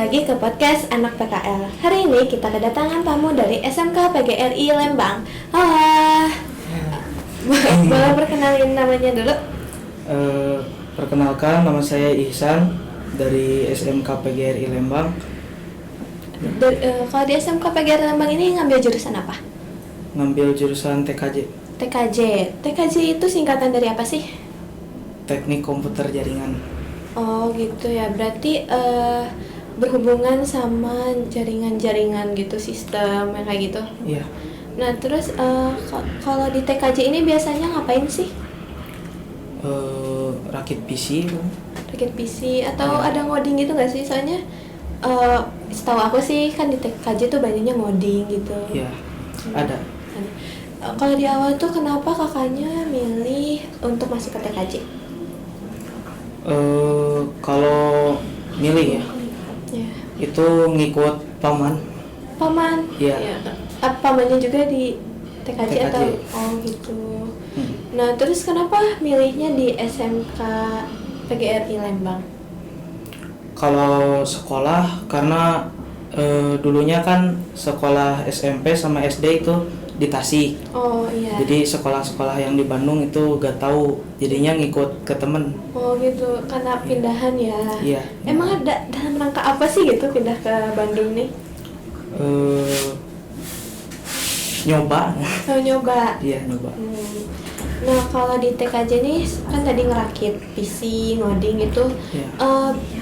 lagi ke podcast Anak PKL. Hari ini kita kedatangan tamu dari SMK PGRI Lembang. Halo. Boleh perkenalin namanya dulu? Perkenalkan, nama saya Ihsan dari SMK PGRI Lembang. Kalau di SMK PGRI Lembang ini ngambil jurusan apa? Ngambil jurusan TKJ. TKJ itu singkatan dari apa sih? Teknik Komputer Jaringan. Oh gitu ya, berarti berhubungan sama jaringan-jaringan gitu, sistem yang kayak gitu. Iya. Nah terus kalau di TKJ ini biasanya ngapain sih? Rakit PC. Rakit PC atau ada ngoding gitu nggak sih? Soalnya setahu aku sih kan di TKJ tuh banyaknya ngoding gitu. Iya, ada. Kalau di awal tuh kenapa kakaknya milih untuk masuk ke TKJ? Kalau milih ya, itu ngikut paman. Paman? Iya. Apa pamannya juga di TKJ atau? Oh gitu. Nah terus kenapa milihnya di SMK PGRI Lembang? Kalau sekolah, karena dulunya kan sekolah SMP sama SD itu di Tasik. Oh iya. Jadi sekolah-sekolah yang di Bandung itu gak tahu, jadinya ngikut ke temen. Oh gitu, karena pindahan ya. Iya. Emang ada dalam rangka apa sih gitu pindah ke Bandung nih? Nyoba. Oh nyoba. Iya, nyoba. Nah kalau di TKJ nih kan tadi ngerakit PC, ngoding itu. Iya.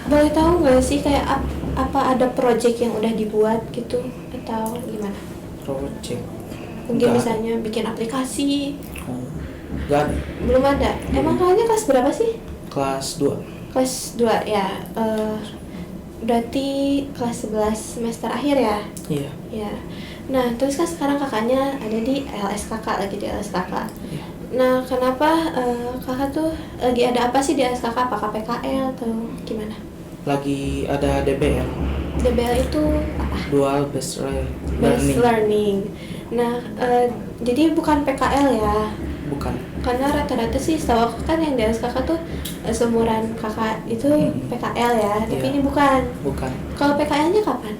Boleh tahu nggak sih kayak apa ada project yang udah dibuat gitu atau gimana? Project. Mungkin Enggak. misalnya bikin aplikasi. Oh, enggak ada. Belum ada. Emang kalian kelas berapa sih? Kelas 2. Kelas 2 ya. Berarti kelas 11 semester akhir ya? Iya. Ya. Nah, terus kan sekarang kakaknya ada di LSKK, lagi di LSKK. Iya. Nah, kenapa kakak tuh lagi ada apa sih di LSKK? Apakah PKL atau gimana? Lagi ada DBL. DBL itu apa? Dual Based Based Learning. Nah, jadi bukan PKL ya? Bukan. Karena rata-rata sih setahu aku kan yang di LSKK tuh seumuran kakak itu PKL ya, tapi Iya. ini bukan. Bukan. Kalau PKL-nya kapan?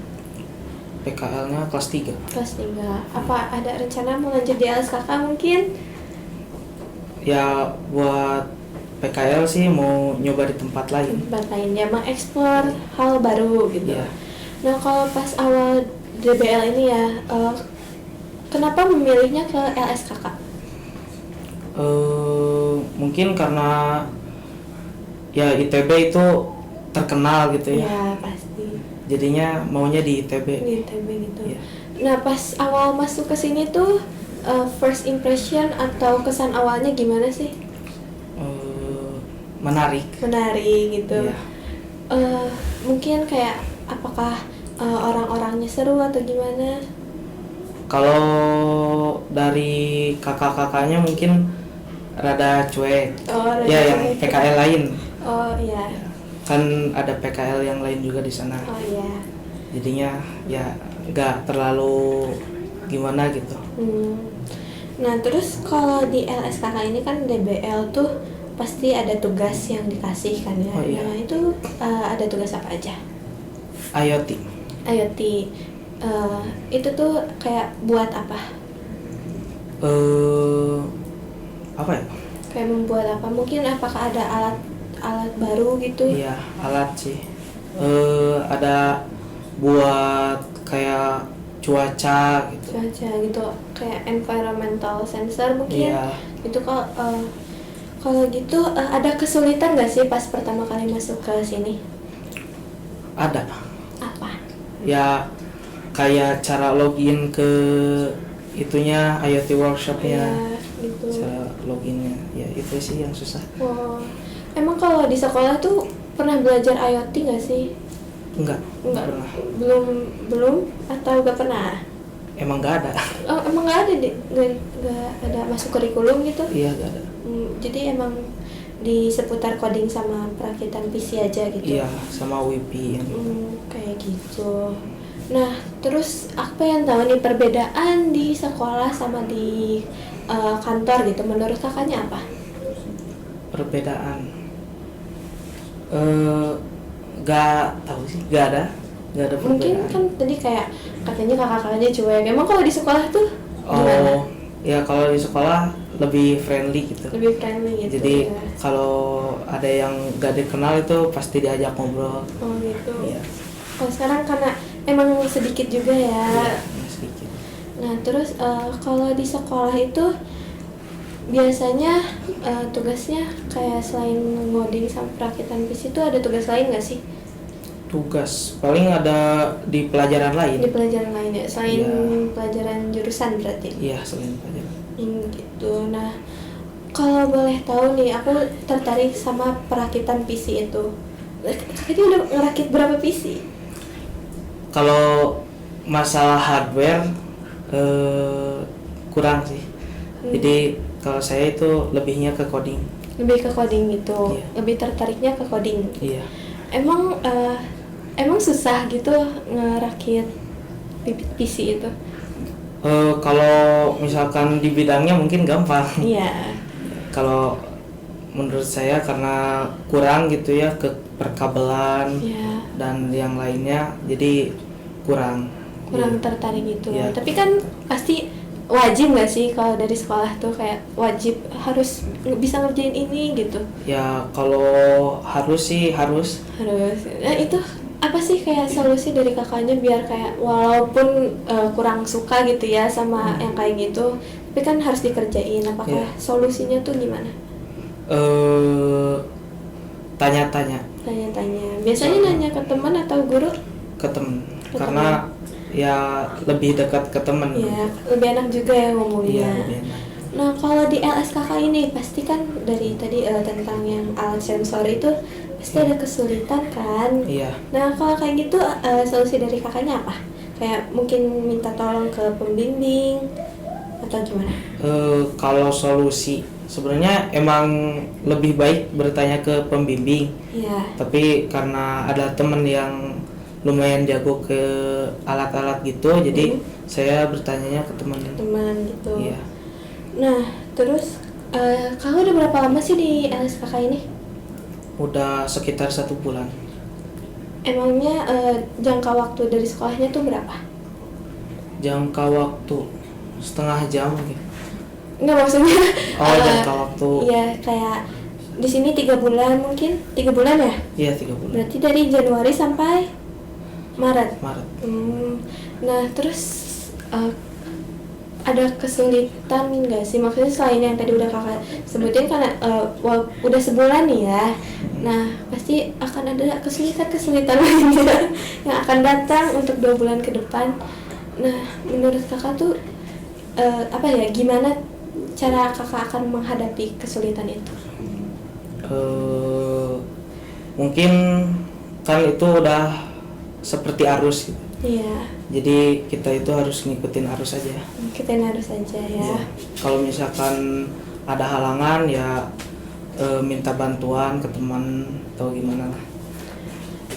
PKL-nya kelas 3. Kelas 3. Apa ada rencana mau lanjut di LSKK mungkin? Ya, buat PKL sih mau nyoba di tempat lain. Tempat lainnya mengeksplor hal baru gitu. Iya. Nah kalau pas awal DBL ini ya, kenapa memilihnya ke LSKK? Mungkin karena ya ITB itu terkenal gitu ya. Ya pasti. Jadinya maunya di ITB. Di ITB gitu. Iya. Nah pas awal masuk ke sini tuh first impression atau kesan awalnya gimana sih? Menarik. Menarik gitu. Iya. Mungkin kayak apakah orang-orangnya seru atau gimana? Kalau dari kakak-kakaknya mungkin rada cuek. Oh, rada ya yang cuek. PKL lain. Oh iya. Kan ada PKL yang lain juga di sana. Oh iya. Jadinya ya nggak terlalu gimana gitu. Nah terus kalau di LSKK ini kan DBL tuh pasti ada tugas yang dikasih kan ya. Oh, iya. Nah itu ada tugas apa aja? IoT. IoT. Itu tuh kayak buat apa? Apa ya? Kayak membuat apa? Mungkin apakah ada alat baru gitu? Iya, alat sih. Ada buat kayak cuaca gitu. Cuaca gitu, kayak environmental sensor mungkin. Iya. Itu kalau gitu ada kesulitan nggak sih pas pertama kali masuk ke sini? Ada. Apa? Ya kayak cara login ke itunya IoT workshopnya. Ya, gitu. Cara loginnya ya itu sih yang susah. Wow. Emang kalau di sekolah tuh pernah belajar IoT nggak sih? Enggak pernah. Belum atau nggak pernah? Emang nggak ada. Oh, emang nggak ada nggak ada masuk kurikulum gitu? Iya, nggak ada. Jadi emang di seputar coding sama perakitan PC aja gitu? Iya, sama WiFi yang Kayak gitu. Nah, terus apa yang tahu nih perbedaan di sekolah sama di kantor gitu? Menurut kakaknya apa? Perbedaan? Gak tahu sih, gak ada nggak ada Mungkin perbedaan. kan tadi kayak katanya kakak-kakaknya cuek. Emang kalau di sekolah tuh gimana? Oh ya, kalau di sekolah lebih friendly gitu. Lebih friendly gitu Jadi ya. kalau ada yang gak dikenal itu pasti diajak ngobrol. Oh gitu. Iya. Kalau sekarang karena emang sedikit juga ya. Iya, sedikit. Nah terus kalau di sekolah itu biasanya tugasnya kayak selain ngoding sama perakitan PC itu ada tugas lain nggak sih? Tugas paling ada di pelajaran lain. Di pelajaran lain ya, selain Iya. pelajaran jurusan berarti. Iya, selain pelajaran. Gitu. Nah, kalau boleh tahu nih, aku tertarik sama perakitan PC itu. Tadi udah ngerakit berapa PC? Kalau masalah hardware kurang sih. Jadi kalau saya itu lebihnya ke coding. Lebih ke coding gitu. Iya. Lebih tertariknya ke coding. Iya. Emang susah gitu ngerakit PC itu? Kalau misalkan di bidangnya mungkin gampang. Iya. Kalau menurut saya karena kurang gitu ya ke perkabelan Iya. dan yang lainnya, jadi kurang. Kurang Iya. tertarik gitu. Iya. Tapi kan pasti wajib nggak sih kalau dari sekolah tuh kayak wajib harus bisa ngerjain ini gitu? Ya kalau harus sih harus. Nah itu apa sih kayak solusi dari kakaknya biar kayak walaupun kurang suka gitu ya sama yang kayak gitu, tapi kan harus dikerjain. Apakah Iya. solusinya tuh gimana? Tanya-tanya Tanya-tanya. Biasanya nanya ke teman atau guru? ke temen, Ke karena ya lebih dekat ke temen. Ya lebih enak juga ya Iya, ngomongnya. lebih enak. Nah kalau di LSKK ini pasti kan dari tadi tentang yang alat sensor itu pasti ada kesulitan kan? Iya. Nah kalau kayak gitu solusi dari kakaknya apa? Kayak mungkin minta tolong ke pembimbing atau gimana? Kalau solusi sebenarnya emang lebih baik bertanya ke pembimbing, Iya. tapi karena ada temen yang lumayan jago ke alat-alat gitu, jadi saya bertanyanya ke teman. Teman gitu. Iya. Nah terus kakak udah berapa lama sih di LSKK ini? Udah sekitar 1 bulan. Emangnya jangka waktu dari sekolahnya tuh berapa? Jangka waktu setengah jam gitu. Enggak maksudnya. Oh, jangka waktu. Iya kayak di sini 3 bulan mungkin 3 bulan ya? Iya, 3 bulan. Berarti dari Januari sampai Maret. Maret. Nah terus ada kesulitan nggak sih? Maksudnya selain yang tadi udah kakak sebutin karena udah sebulan nih ya. Nah pasti akan ada kesulitan lainnya yang akan datang untuk 2 bulan ke depan. Nah menurut kakak tuh apa ya? Gimana cara kakak akan menghadapi kesulitan itu? Mungkin kan itu udah seperti arus gitu. Iya. Jadi kita itu harus ngikutin arus aja. Kita harus aja ya. Iya. Kalau misalkan ada halangan ya minta bantuan ke teman atau gimana lah.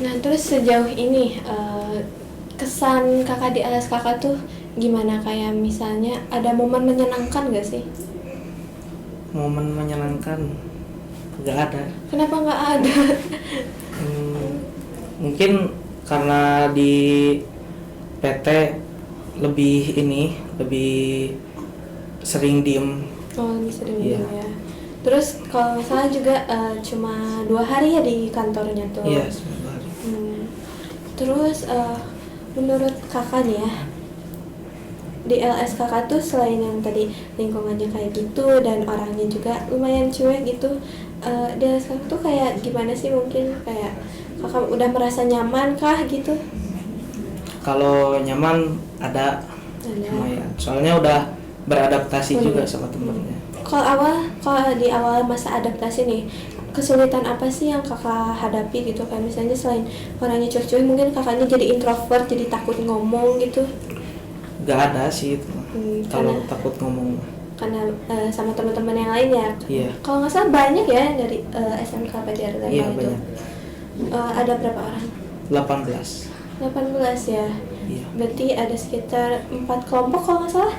Nah terus sejauh ini kesan kakak di LSKK tuh gimana? Kayak misalnya ada momen menyenangkan gak sih? Momen menyenangkan nggak ada. Kenapa nggak ada? Mungkin karena di PT lebih sering diem. Oh lebih sering Iya. diem ya. Terus kalau nggak salah juga cuma 2 hari ya di kantornya tuh. Iya, seminggu hari. Terus menurut kakak nih ya, di LSKK tuh selain yang tadi lingkungannya kayak gitu dan orangnya juga lumayan cuek gitu, di LSKK tuh kayak gimana sih, mungkin kayak kakak udah merasa nyaman kah gitu? Kalau nyaman ada lumayan. Soalnya udah beradaptasi juga sama temennya. Kalau di awal masa adaptasi nih, kesulitan apa sih yang kakak hadapi gitu? Kayak misalnya selain orangnya cuek-cuek, mungkin kakaknya jadi introvert, jadi takut ngomong gitu? Gak ada sih itu. Kalau Karena- takut ngomong. Karena sama teman-teman yang lain ya. Iya. Kalau nggak salah banyak ya dari SMK PDR Lembang Iya, itu. banyak. Ada berapa orang? 18. 18 ya. Iya. Berarti ada sekitar 4 kelompok kalau nggak salah.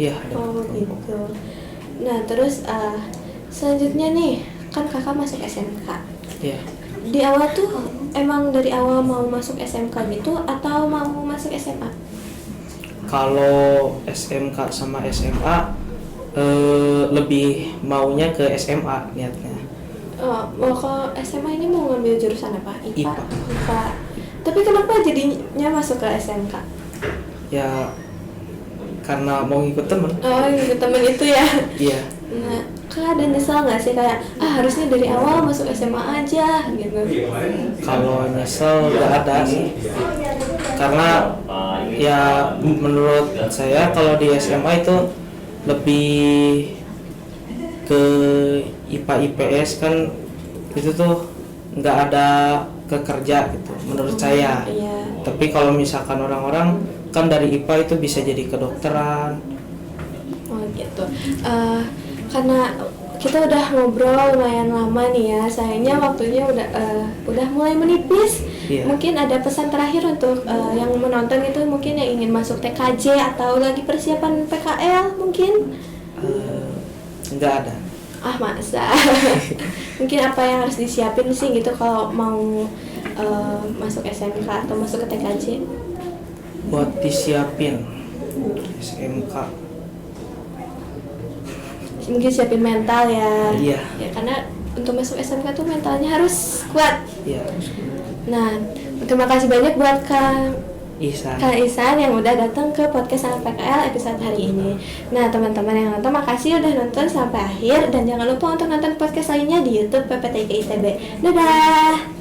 Iya, ada. Oh gitu. Nah terus selanjutnya nih, kan kakak masuk SMK. Iya. di awal tuh emang dari awal mau masuk SMK gitu atau mau masuk SMA? Kalau SMK sama SMA lebih maunya ke SMA niatnya. Oh, mau ke SMA ini mau ngambil jurusan apa? IPA. IPA. IPA. Tapi kenapa jadinya masuk ke SMK? Ya karena mau ngikut temen. Oh, gitu temen itu ya. Iya. Nah, Kak ada nyesal nggak sih kayak harusnya dari awal masuk SMA aja gitu? Kalau nyesel nggak ada sih. Karena ya menurut saya kalau di SMA itu lebih ke IPA IPS kan itu tuh nggak ada kekerja gitu menurut saya. Iya. Tapi kalau misalkan orang-orang kan dari IPA itu bisa jadi kedokteran. Oh gitu. Karena kita udah ngobrol lumayan lama nih ya, sayangnya waktunya udah mulai menipis. Iya. Mungkin ada pesan terakhir untuk yang menonton itu mungkin yang ingin masuk TKJ atau lagi persiapan PKL mungkin? Nggak ada. Ah masa? Mungkin apa yang harus disiapin sih gitu kalau mau masuk SMK atau masuk ke TKJ? Buat disiapin SMK. Mungkin siapin mental ya. Iya. Ya karena untuk masuk SMK tuh mentalnya harus kuat. Iya. Nah, terima kasih banyak buat Kak Ihsan. Ihsan yang udah datang ke podcast Anak PKL episode hari ini. Nah, teman-teman yang nonton, makasih udah nonton sampai akhir dan jangan lupa untuk nonton podcast lainnya di YouTube PPTIK ITB. Dadah.